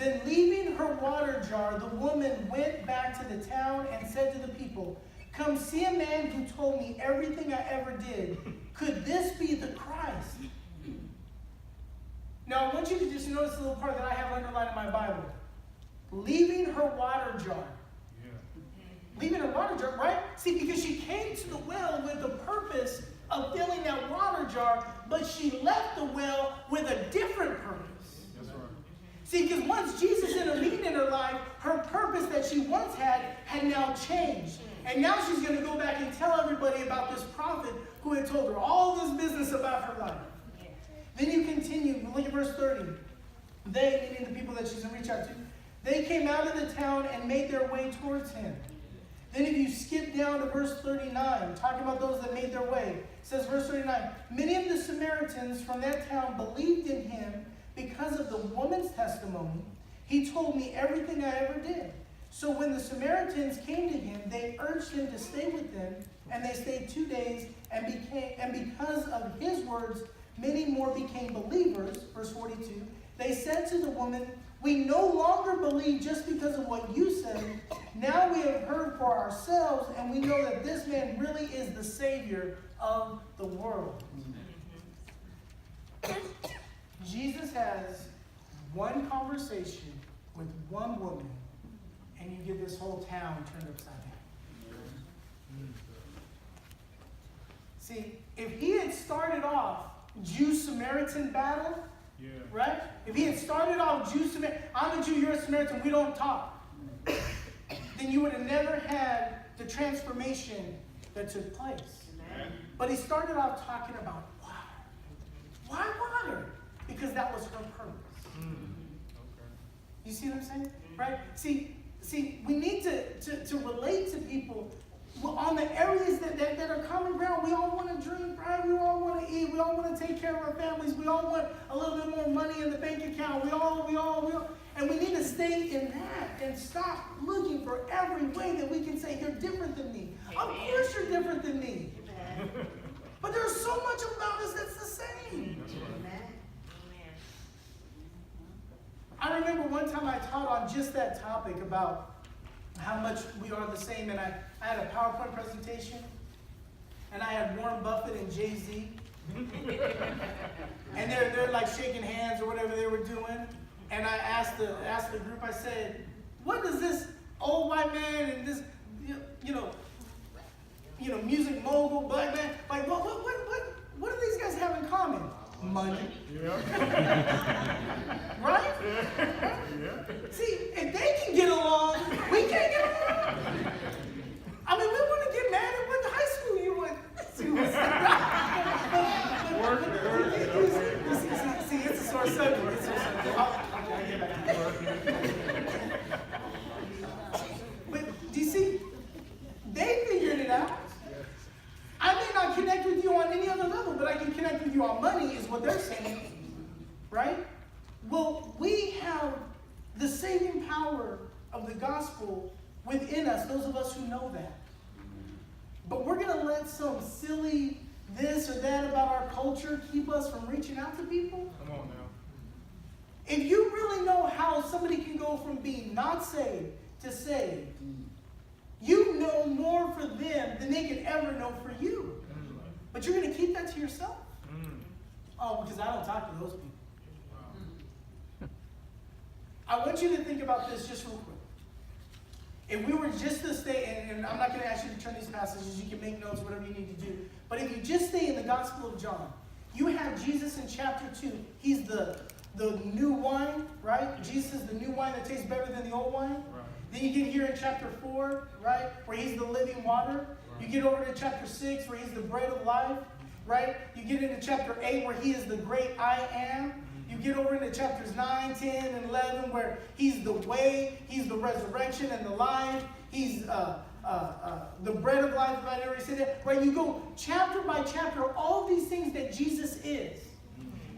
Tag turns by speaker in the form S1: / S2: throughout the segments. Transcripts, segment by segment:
S1: Then leaving her water jar, the woman went back to the town and said to the people, "Come see a man who told me everything I ever did. Could this be the Christ?" Now I want you to just notice a little part that I have underlined in my Bible. Leaving her water jar. Leaving her water jar, right? See, because she came to the well with the purpose of filling that water jar, but she left the well with a different purpose.
S2: That's right.
S1: See, because once Jesus intervened in her life, her purpose that she once had now changed. And now she's going to go back and tell everybody about this prophet who had told her all this business about her life. Then you continue, look at verse 30. They, meaning the people that she's going to reach out to, they came out of the town and made their way towards him. Then if you skip down to verse 39, talking about those that made their way, it says verse 39, many of the Samaritans from that town believed in him because of the woman's testimony. He told me everything I ever did. So when the Samaritans came to him, they urged him to stay with them, and they stayed 2 days, and because of his words, many more became believers. Verse 42, they said to the woman, "We no longer believe just because of what you said. Now we have heard for ourselves, and we know that this man really is the Savior of the world." Jesus has one conversation with one woman, and you get this whole town turned upside down. See, if he had started off Jew-Samaritan battle, right? If he had started off Jew-Samaritan, I'm a Jew, you're a Samaritan, we don't talk, then you would have never had the transformation that took place. Amen. But he started off talking about water. Why water? Because that was her purpose. You see what I'm saying? Right? See, we need to relate to people on the areas that are common ground. We all want to drink, right? We all want to eat. We all want to take care of our families. We all want a little bit more money in the bank account. We all. And we need to stay in that and stop looking for every way that we can say, "You're different than me." Amen. Of course you're different than me. Amen. But there's so much about us that's the same. Amen. I remember one time I taught on just that topic about how much we are the same, and I had a PowerPoint presentation, and I had Warren Buffett and Jay-Z, and they're like shaking hands or whatever they were doing, and I asked the group, I said, "What does this old white man and this music mogul black man, like what do these guys have in common?" Money. Yeah. Right? Yeah. See, if they can get along, we can't get along. I mean, we want to get mad at what high school you went to. See, it's a sore subject. I'll get back to But do you see? They figured it out. I may not connect with you on any other level, but I can connect with you on money, is what they're saying. Right? Well, we have the saving power of the gospel within us, those of us who know that. But we're going to let some silly this or that about our culture keep us from reaching out to people?
S2: Come on now.
S1: If you really know how somebody can go from being not saved to saved, you know more for them than they could ever know for you. But you're going to keep that to yourself? Oh, because I don't talk to those people. I want you to think about this just real quick. If we were just to stay, and I'm not going to ask you to turn these passages, you can make notes, whatever you need to do. But if you just stay in the Gospel of John, you have Jesus in chapter 2. He's the new wine, right? Jesus is the new wine that tastes better than the old wine. Right. Then you get here in chapter 4, right, where he's the living water. Right. You get over to chapter 6, where he's the bread of life, right? You get into chapter 8, where he is the great I am. You get over into chapters 9, 10, and 11, where he's the way, he's the resurrection and the life. He's the bread of life, if I already said that. Right? You go chapter by chapter, all these things that Jesus is.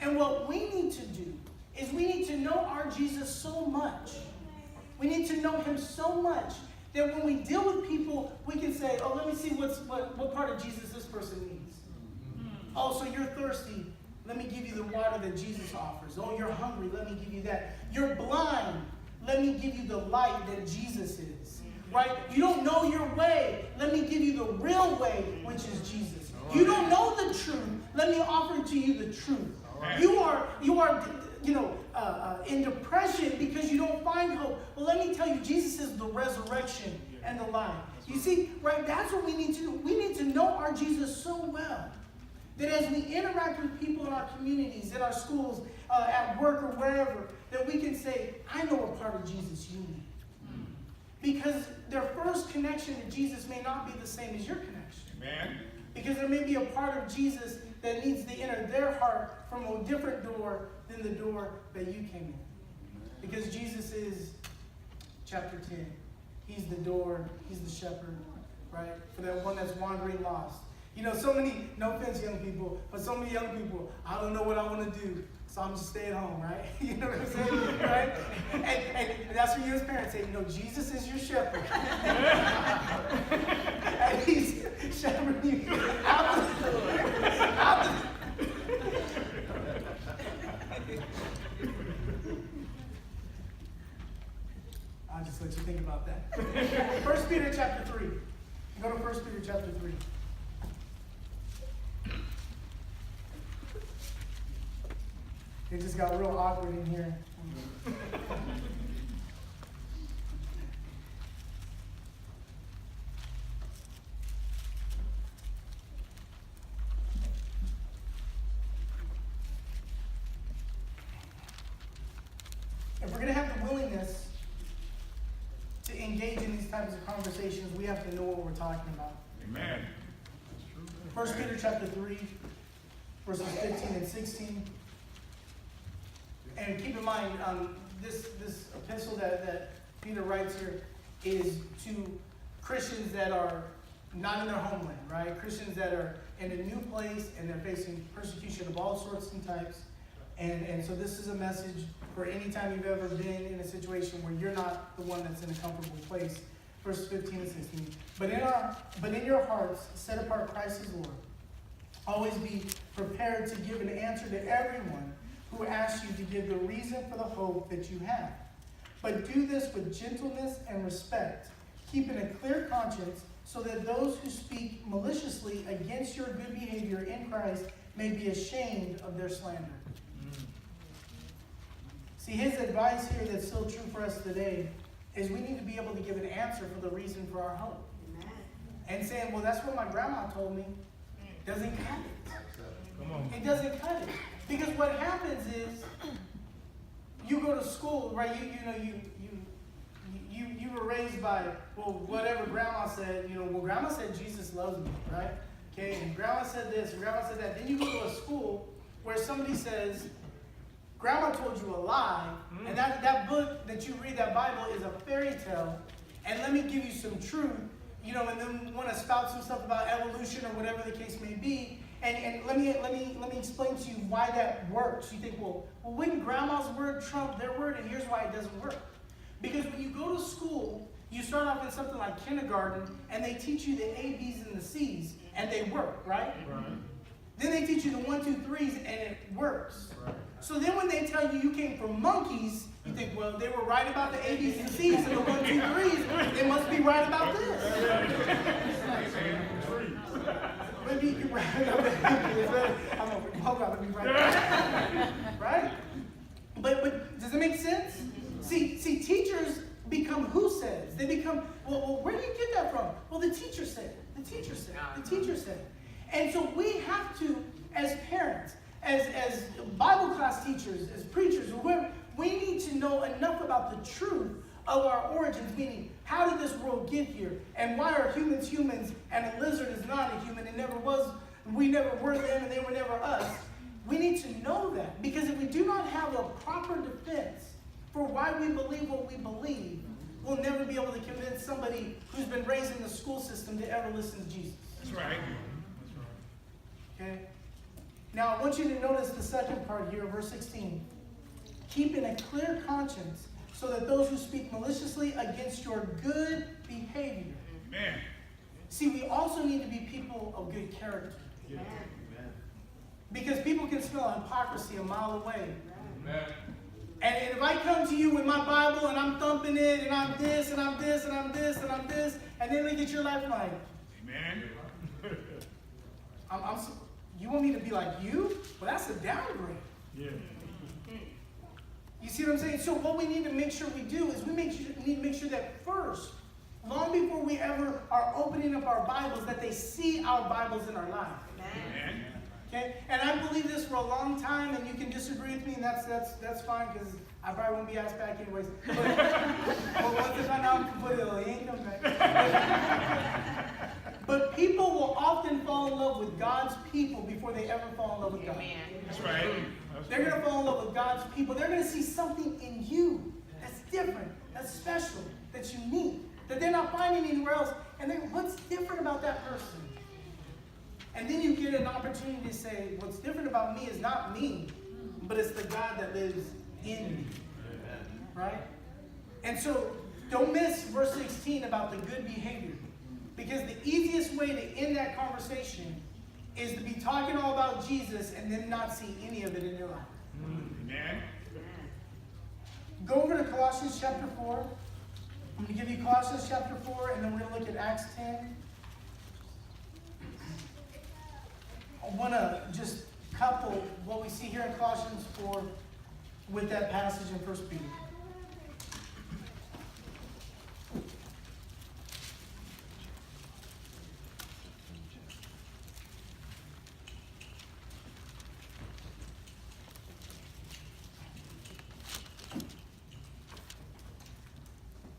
S1: And what we need to do is we need to know our Jesus so much. We need to know him so much that when we deal with people, we can say, "Oh, let me see what part of Jesus this person needs. Oh, so you're thirsty. Let me give you the water that Jesus offers. Oh, you're hungry. Let me give you that. You're blind. give you the light that Jesus is. Right? You don't know your way. Let me give you the real way, which is Jesus. You don't know the truth. Let me offer to you the truth. You are in depression because you don't find hope. Well, let me tell you, Jesus is the resurrection and the life. You see, right? That's what we need to do. We need to know our Jesus so well that as we interact with people in our communities, in our schools, at work or wherever, that we can say, I know a part of Jesus you need. Because their first connection to Jesus may not be the same as your connection. Amen. Because there may be a part of Jesus that needs to enter their heart from a different door than the door that you came in. Because Jesus is, chapter 10, he's the door, he's the shepherd, right? For that one that's wandering lost. You know, so many, no offense young people, but so many young people, I don't know what I want to do, so I'm just stay at home, right? You know what I'm saying? Right? And that's what you as parents say, no, Jesus is your shepherd. And he's shepherding you out the I'll just let you think about that. 1 Peter chapter 3. Go to 1 Peter chapter 3. It just got real awkward in here. If we're going to have the willingness to engage in these types of conversations, we have to know what we're talking about. Amen. 1 Peter chapter 3, verses 15 and 16. And keep in mind, this epistle that Peter writes here is to Christians that are not in their homeland, right? Christians that are in a new place and they're facing persecution of all sorts and types. And so this is a message for any time you've ever been in a situation where you're not the one that's in a comfortable place. Verses 15 and 16. But in your hearts, set apart Christ as Lord. Always be prepared to give an answer to everyone who asks you to give the reason for the hope that you have. But do this with gentleness and respect, keeping a clear conscience, so that those who speak maliciously against your good behavior in Christ may be ashamed of their slander. See, his advice here that's still true for us today is we need to be able to give an answer for the reason for our hope. Amen. And saying, well, that's what my grandma told me, doesn't cut it. Come on. It doesn't cut it. Because what happens is, you go to school, right? You were raised by, well, whatever grandma said. You know, well, grandma said Jesus loves me, right? Okay, and grandma said this, and grandma said that. Then you go to a school where somebody says, grandma told you a lie, and that book that you read, that Bible, is a fairy tale, and let me give you some truth, you know, and then want to spout some stuff about evolution or whatever the case may be. And let me explain to you why that works. You think, well, wouldn't grandma's word trump their word? And here's why it doesn't work. Because when you go to school, you start off in something like kindergarten, and they teach you the A, B's, and the C's, and they work, right? Then they teach you the 1, 2, 3s, and it works. Right. So then when they tell you you came from monkeys, you think, well, they were right about the A, B's, and C's, and the 1, 2, 3s. They must be right about this. Maybe you can wrap it up. I'm over. Hold on, let me write it down. Right? But does it make sense? See, teachers become who says. They become, well, where do you get that from? Well, the teacher said. The teacher said. The teacher said. And so we have to, as parents, as Bible class teachers, as preachers, whoever, we need to know enough about the truth of our origins, meaning how did this world get here? And why are humans humans and a lizard is not a human and never was, we never were them and they were never us. We need to know that, because if we do not have a proper defense for why we believe what we believe, we'll never be able to convince somebody who's been raised in the school system to ever listen to Jesus.
S2: That's right.
S1: Okay? Now I want you to notice the second part here, verse 16. Keeping a clear conscience, so that those who speak maliciously against your good behavior.
S2: Amen.
S1: See, we also need to be people of good character. Amen. Because people can smell hypocrisy a mile away.
S2: Amen.
S1: And if I come to you with my Bible and I'm thumping it and I'm this and I'm this and I'm this and I'm this, and then look at your lifeline.
S2: Amen.
S1: You want me to be like you? Well, that's a downgrade.
S2: Yeah.
S1: You see what I'm saying? So what we need to make sure we do is we need to make sure that first, long before we ever are opening up our Bibles, that they see our Bibles in our life.
S2: Amen.
S1: Okay? And I believe this for a long time, and you can disagree with me, and that's fine, because I probably won't be asked back anyways. But once I find out I'm completely, he ain't coming back. But people will often fall in love with God's people before they ever fall in love with God.
S2: That's right.
S1: They're going to fall in love with God's people. They're going to see something in you that's different, that's special, that's unique, that they're not finding anywhere else. And then, what's different about that person? And then you get an opportunity to say, what's different about me is not me, but it's the God that lives in me. Right? And so, don't miss verse 16 about the good behavior. Because the easiest way to end that conversation is to be talking all about Jesus and then not see any of it in your life.
S2: Amen.
S1: Go over to Colossians chapter 4. I'm going to give you Colossians chapter 4, and then we're going to look at Acts 10. I want to just couple what we see here in Colossians 4 with that passage in 1 Peter.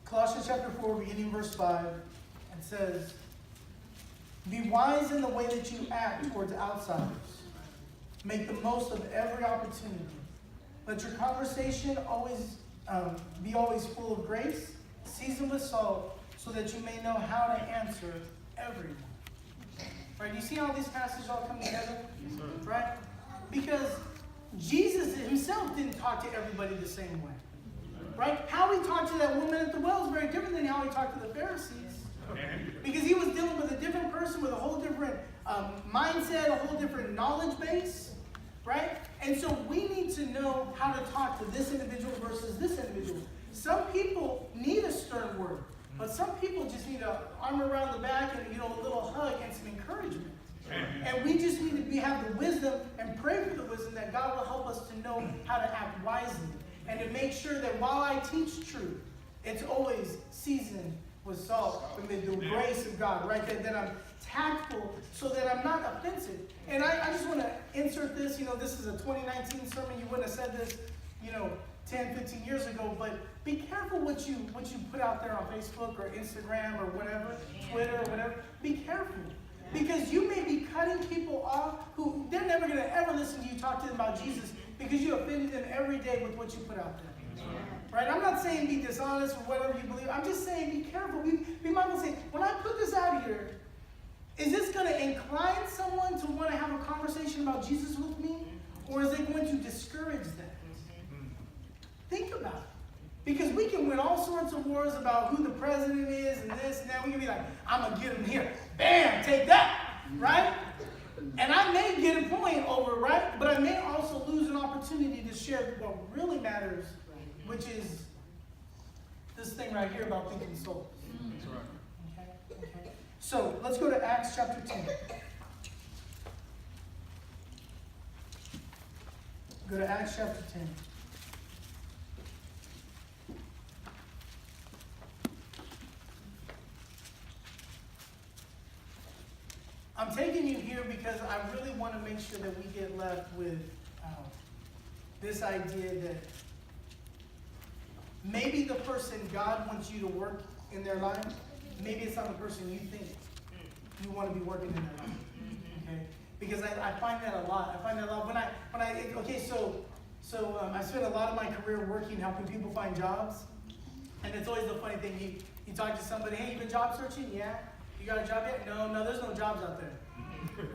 S1: Colossians chapter 4, beginning verse 5, it says, "Be wise in the way that you act towards outsiders. Make the most of every opportunity. Let your conversation be always full of grace, seasoned with salt, so that you may know how to answer everyone." Right? Do you see how these passages all come together?
S2: Yes, sir.
S1: Right? Because Jesus himself didn't talk to everybody the same way. Right? How he talked to that woman at the well is very different than how he talked to the Pharisees.
S2: Amen.
S1: Because he was dealing with a different person with a whole different mindset, a whole different knowledge base. Right? And so we need to know how to talk to this individual versus this individual. Some people need a stern word, but some people just need an arm around the back and a little hug and some encouragement. And we just need to have the wisdom and pray for the wisdom that God will help us to know how to act wisely. And to make sure that while I teach truth, it's always seasoned with salt from the grace of God, right? That I'm tactful so that I'm not offensive. And I just want to insert this. This is a 2019 sermon. You wouldn't have said this, 10, 15 years ago. But be careful what you put out there on Facebook or Instagram or whatever, Twitter or whatever. Be careful. Because you may be cutting people off who they're never going to ever listen to you talk to them about Jesus because you offended them every day with what you put out there. Right? I'm not saying be dishonest or whatever you believe. I'm just saying be careful. Be mindful. Say, when I put this out here, is this going to incline someone to want to have a conversation about Jesus with me? Or is it going to discourage them? Think about it. Because we can win all sorts of wars about who the president is and this and that. We can be like, I'm going to get him here. Bam, take that. Right? And I may get a point over, right? But I may also lose an opportunity to share what really matters, which is this thing right here about thinking souls.
S2: That's right.
S1: Okay. So let's go to Acts chapter 10. Go to Acts chapter 10. I'm taking you here because I really want to make sure that we get left with this idea that maybe the person God wants you to work in their life, maybe it's not the person you think you want to be working in their life. Okay? Because I find that a lot. I spent a lot of my career working, helping people find jobs. And it's always the funny thing. You talk to somebody, hey, you been job searching? Yeah. You got a job yet? No, there's no jobs out there.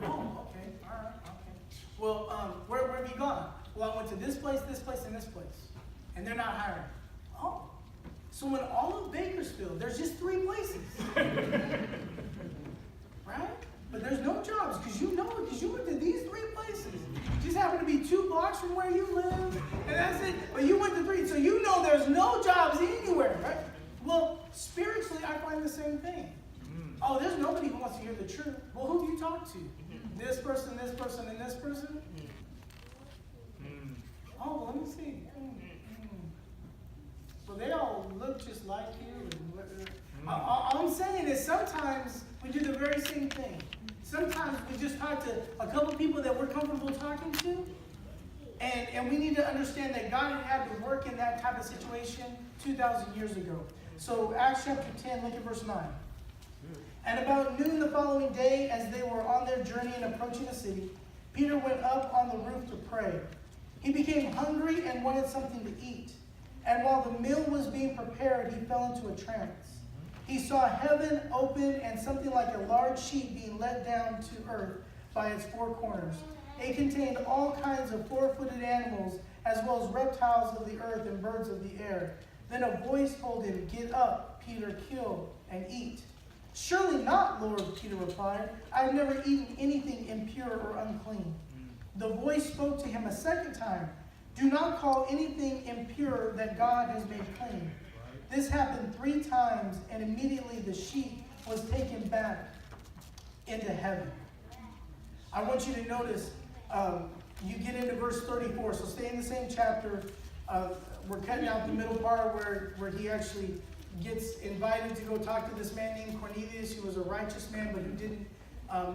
S1: Oh, okay, all right, okay. Well, where have you gone? Well, I went to this place, and this place. And they're not hiring. Oh, so in all of Bakersfield, there's just 3 places. Right? But there's no jobs, because you went to these 3 places. Just happen to be 2 blocks from where you live, and that's it. But you went to 3. same thing. Oh, there's nobody who wants to hear the truth. Well, who do you talk to? This person, and this person? Oh, well, let me see. Well, they all look just like you. All I'm saying is sometimes we do the very same thing. Sometimes we just talk to a couple people that we're comfortable talking to, and we need to understand that God had to work in that type of situation 2,000 years ago. So Acts chapter 10, look at verse 9. And about noon the following day, as they were on their journey and approaching the city, Peter went up on the roof to pray. He became hungry and wanted something to eat. And while the meal was being prepared, he fell into a trance. He saw heaven open and something like a large sheet being let down to earth by its four corners. It contained all kinds of four-footed animals, as well as reptiles of the earth and birds of the air. Then a voice told him, "Get up, Peter, kill and eat." "Surely not, Lord," Peter replied. "I have never eaten anything impure or unclean." The voice spoke to him a second time. "Do not call anything impure that God has made clean." This happened 3 times, and immediately the sheet was taken back into heaven. I want you to notice, you get into verse 34, so stay in the same chapter. We're cutting out the middle part where he actually gets invited to go talk to this man named Cornelius, who was a righteous man, but who didn't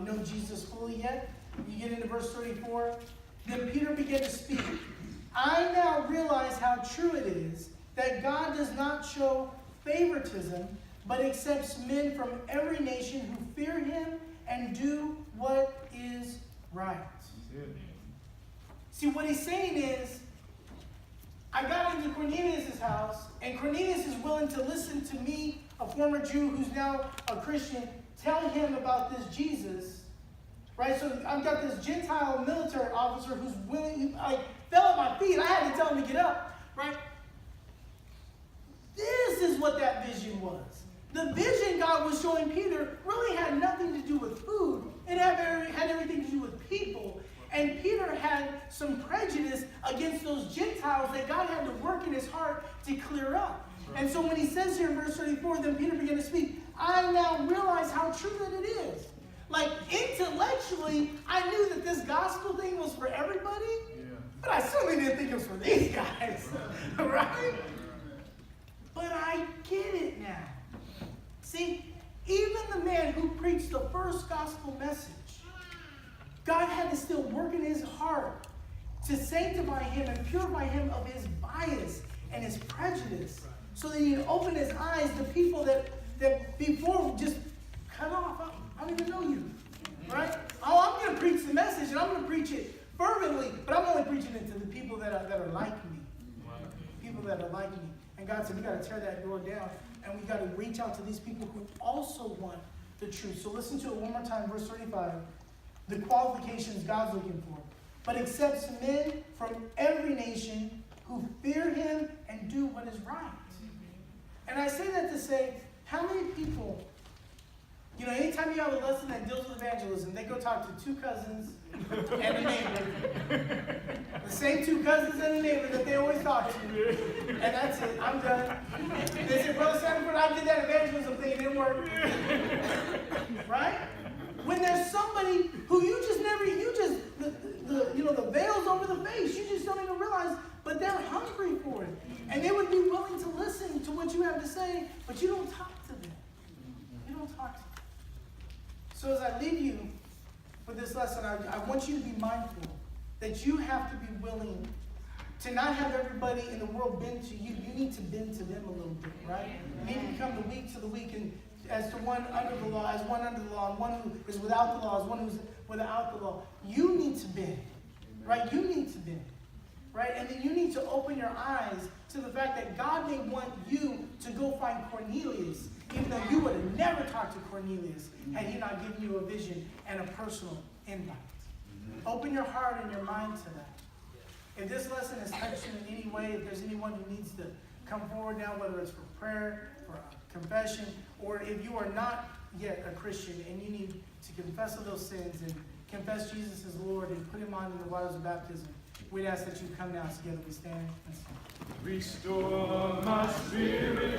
S1: know Jesus fully yet. You get into verse 34. Then Peter began to speak. "I now realize how true it is that God does not show favoritism, but accepts men from every nation who fear him and do what is right." See, what he's saying is, I got into Cornelius' house, and Cornelius is willing to listen to me, a former Jew who's now a Christian, tell him about this Jesus. Right? So I've got this Gentile military officer who's willing, fell at my feet. I had to tell him to get up. Right? This is what that vision was. The vision God was showing Peter really had nothing to do with food. It had everything to do with people. And Peter had some prejudice against those Gentiles that God had to work in his heart to clear up. And so when he says here in verse 34, then Peter began to speak, "I now realize how true that it is." Like, intellectually, I knew that this gospel thing was for everybody, but I certainly didn't think it was for these guys, right? But I get it now. See, even the man who preached the first gospel message, God had to still work in his heart to sanctify him and purify him of his bias and his prejudice, so that he'd open his eyes to people that before just cut off. I don't even know you, right? Oh, I'm going to preach the message, and I'm going to preach it fervently, but I'm only preaching it to the people that are like me. People that are like me. And God said, we got to tear that door down, and we got to reach out to these people who also want the truth. So listen to it one more time, verse 35. The qualifications God's looking for. "But accepts men from every nation who fear him and do what is right." And I say that to say, how many people, anytime you have a lesson that deals with evangelism, they go talk to 2 cousins and a neighbor. The same 2 cousins and a neighbor that they always talk to. And that's it. I'm done. They say, "Brother Sanford, I did that evangelism thing. It didn't work." Right? When there's somebody who the veil's over the face. You just don't even realize, but they're hungry for it. And they would be willing to listen to what you have to say, but you don't talk to them. You don't talk to them. So as I leave you with this lesson, I want you to be mindful that you have to be willing to not have everybody in the world bend to you. You need to bend to them a little bit, right? You need to become the weak to the weak, and as to one under the law, as one under the law, and one who is without the law, as one who's without the law. You need to bend, right? You need to bend, right? And then you need to open your eyes to the fact that God may want you to go find Cornelius, even though you would have never talked to Cornelius had he not given you a vision and a personal invite. Open your heart and your mind to that. If this lesson has touched you in any way, if there's anyone who needs to come forward now, whether it's for prayer, for confession, or if you are not yet a Christian and you need to confess of those sins and confess Jesus as Lord and put him on in the waters of baptism, we'd ask that you come now together. We stand and sing.
S3: Restore my spirit.